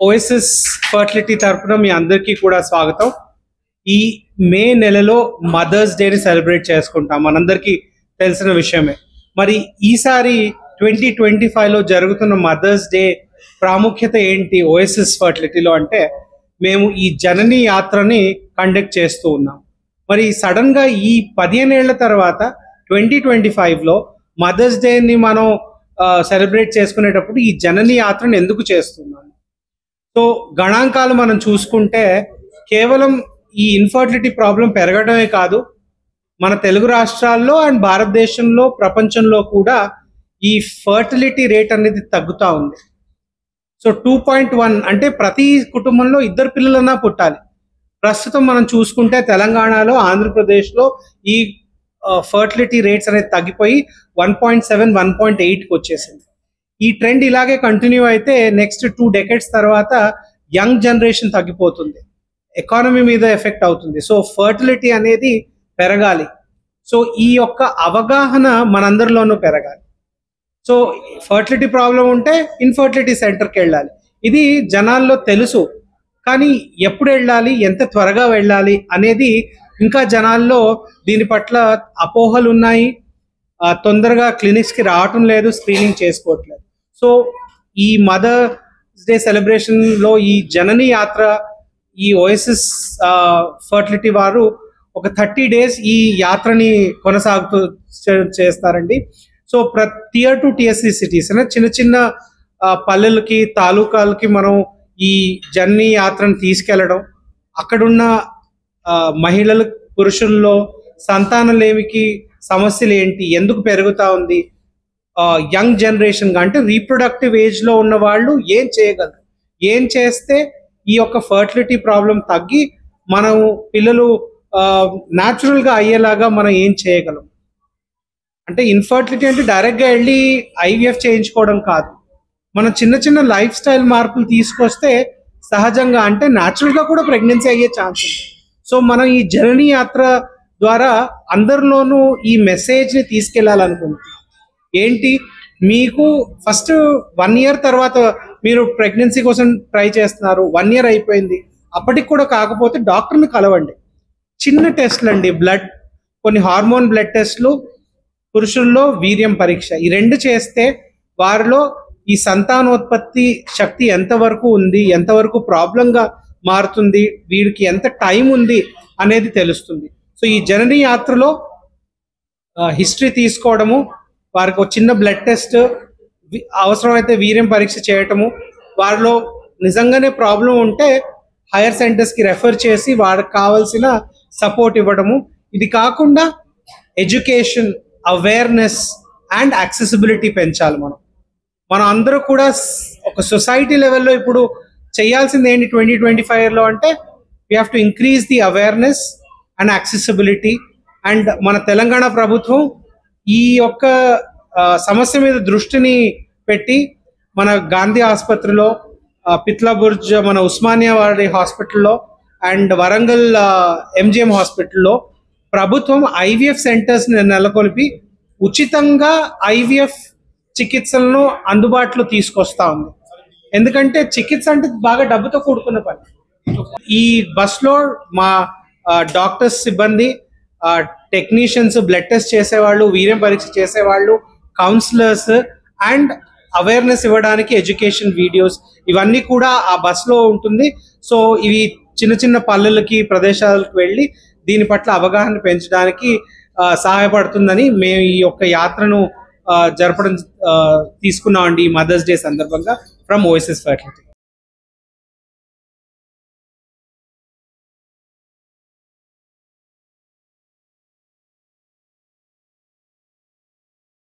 OSS fertility తరపున మీ అందరికీ కూడా స్వాగతం. ఈ మే నెలలో మదర్స్ డేని సెలబ్రేట్ చేసుకుంటాం, మనందరికీ తెలిసిన విషయమే. మరి ఈసారి 2025లో జరుగుతున్న మదర్స్ డే ప్రాముఖ్యత ఏంటి ఓఎస్ఎస్ ఫర్టిలిటీలో అంటే, మేము ఈ జనని యాత్రని కండక్ట్ చేస్తూ ఉన్నాం. మరి సడన్గా ఈ 15 ఏళ్ల తర్వాత 2025లో మదర్స్ డేని మనం సెలబ్రేట్ చేసుకునేటప్పుడు ఈ జనని యాత్రను ఎందుకు చేస్తున్నాం? సో గణాంకాలు మనం చూసుకుంటే కేవలం ఈ ఇన్ఫర్టిలిటీ ప్రాబ్లం పెరగడమే కాదు, మన తెలుగు రాష్ట్రాల్లో అండ్ భారతదేశంలో ప్రపంచంలో కూడా ఈ ఫర్టిలిటీ రేట్ అనేది తగ్గుతూ ఉంది. సో 2.1 అంటే ప్రతి కుటుంబంలో 2 పిల్లలన్నా పుట్టాలి. ప్రస్తుతం మనం చూసుకుంటే తెలంగాణలో, ఆంధ్రప్రదేశ్లో ఈ ఫర్టిలిటీ రేట్స్ అనేది తగ్గిపోయి 1.7, 1.8కి వచ్చేసింది. ఈ ట్రెండ్ ఇలాగే కంటిన్యూ అయితే నెక్స్ట్ 2 decades తర్వాత యంగ్ జనరేషన్ తగ్గిపోతుంది, ఎకానమీ మీద ఎఫెక్ట్ అవుతుంది. సో ఫర్టిలిటీ అనేది పెరగాలి. సో ఈ యొక్క అవగాహన మనందరిలోనూ పెరగాలి. సో ఫర్టిలిటీ ప్రాబ్లం ఉంటే ఇన్ఫర్టిలిటీ సెంటర్కి వెళ్ళాలి, ఇది జనాల్లో తెలుసు. కానీ ఎప్పుడు వెళ్ళాలి, ఎంత త్వరగా వెళ్ళాలి అనేది ఇంకా జనాల్లో దీని పట్ల అపోహలు ఉన్నాయి. తొందరగా క్లినిక్స్కి రావటం లేదు, స్క్రీనింగ్ చేసుకోవట్లేదు. సో ఈ మదర్స్ డే సెలబ్రేషన్లో ఈ జనని యాత్ర, ఈ ఓఎస్ఎస్ ఫర్టిలిటీ వారు ఒక 30 days ఈ యాత్రని కొనసాగుతూ చేస్తారండి. సో Tier 2, Tier 3 సిటీస్ అనే చిన్న చిన్న పల్లెలకి, తాలూకాలకి మనం ఈ జర్నీ యాత్రను తీసుకెళ్లడం, అక్కడున్న మహిళలు, పురుషుల్లో సంతానలేమికి సమస్యలు ఏంటి, ఎందుకు పెరుగుతూ ఉంది, యంగ్ జనరేషన్గా అంటే రీప్రొడక్టివ్ ఏజ్లో ఉన్న వాళ్ళు ఏం చేయగలరు, ఏం చేస్తే ఈ యొక్క ఫర్టిలిటీ ప్రాబ్లం తగ్గి మనం పిల్లలు న్యాచురల్గా అయ్యేలాగా మనం ఏం చేయగలం. అంటే ఇన్ఫర్టిలిటీ అంటే డైరెక్ట్గా వెళ్ళి IVF చేయించుకోవడం కాదు, మనం చిన్న చిన్న లైఫ్ స్టైల్ మార్పులు తీసుకొస్తే సహజంగా అంటే న్యాచురల్గా కూడా ప్రెగ్నెన్సీ అయ్యే ఛాన్స్ ఉంది. సో మనం ఈ జర్నీ యాత్ర ద్వారా అందరిలోనూ ఈ మెసేజ్ని తీసుకెళ్లాలనుకుంటున్నాం. ఏంటి, మీకు ఫస్ట్ 1 year తర్వాత మీరు ప్రెగ్నెన్సీ కోసం ట్రై చేస్తున్నారు, 1 year అయిపోయింది, అప్పటికి కూడా కాకపోతే డాక్టర్ని కలవండి. చిన్న టెస్ట్లు అండి, బ్లడ్, కొన్ని హార్మోన్ బ్లడ్ టెస్ట్లు, పురుషుల్లో వీర్యం పరీక్ష, ఈ 2 చేస్తే వారిలో ఈ సంతానోత్పత్తి శక్తి ఎంతవరకు ఉంది, ఎంతవరకు ప్రాబ్లంగా మారుతుంది, వీరికి ఎంత టైం ఉంది అనేది తెలుస్తుంది. సో ఈ జనని యాత్రలో హిస్టరీ తీసుకోవడము, వారికి ఒక చిన్న బ్లడ్ టెస్ట్, అవసరమైతే వీర్యం పరీక్ష చేయటము, వారిలో నిజంగానే ప్రాబ్లం ఉంటే హైయర్ సెంటర్స్కి రెఫర్ చేసి వారికి కావాల్సిన సపోర్ట్ ఇవ్వడము. ఇది కాకుండా ఎడ్యుకేషన్, అవేర్నెస్ అండ్ యాక్సెసిబిలిటీ పెంచాలి. మనం అందరూ కూడా ఒక సొసైటీ లెవెల్లో ఇప్పుడు చేయాల్సింది ఏంటి 2025లో అంటే, we have to increase the awareness and accessibility. And మన తెలంగాణ ప్రభుత్వం ఈ యొక్క సమస్య మీద దృష్టిని పెట్టి మన గాంధీ ఆసుపత్రిలో, పిత్లాబుర్జ్ మన ఉస్మానియా వారి హాస్పిటల్లో అండ్ వరంగల్ MGM హాస్పిటల్లో ప్రభుత్వం IVF సెంటర్స్ని నెలకొల్పి ఉచితంగా IVF చికిత్సలను అందుబాటులో తీసుకొస్తా ఉంది. ఎందుకంటే చికిత్స అంటే బాగా డబ్బుతో కూడుకున్న పని. ఈ బస్లో మా డాక్టర్స్, సిబ్బంది, టెక్నీషియన్స్, బ్లడ్ టెస్ట్ చేసేవాళ్ళు, వీర్యం పరీక్ష చేసేవాళ్ళు, కౌన్సిలర్స్ అండ్ అవేర్నెస్ ఇవ్వడానికి ఎడ్యుకేషన్ వీడియోస్, ఇవన్నీ కూడా ఆ బస్లో ఉంటుంది. సో ఇవి చిన్న చిన్న పల్లెలకి, ప్రదేశాలకు వెళ్ళి దీని పట్ల అవగాహన పెంచడానికి సహాయపడుతుందని మేము ఈ యొక్క యాత్రను జరపడం తీసుకున్నామండి ఈ మదర్స్ డే సందర్భంగా ఫ్రమ్ ఓఎస్ఎస్ ఫర్టిలిటీ.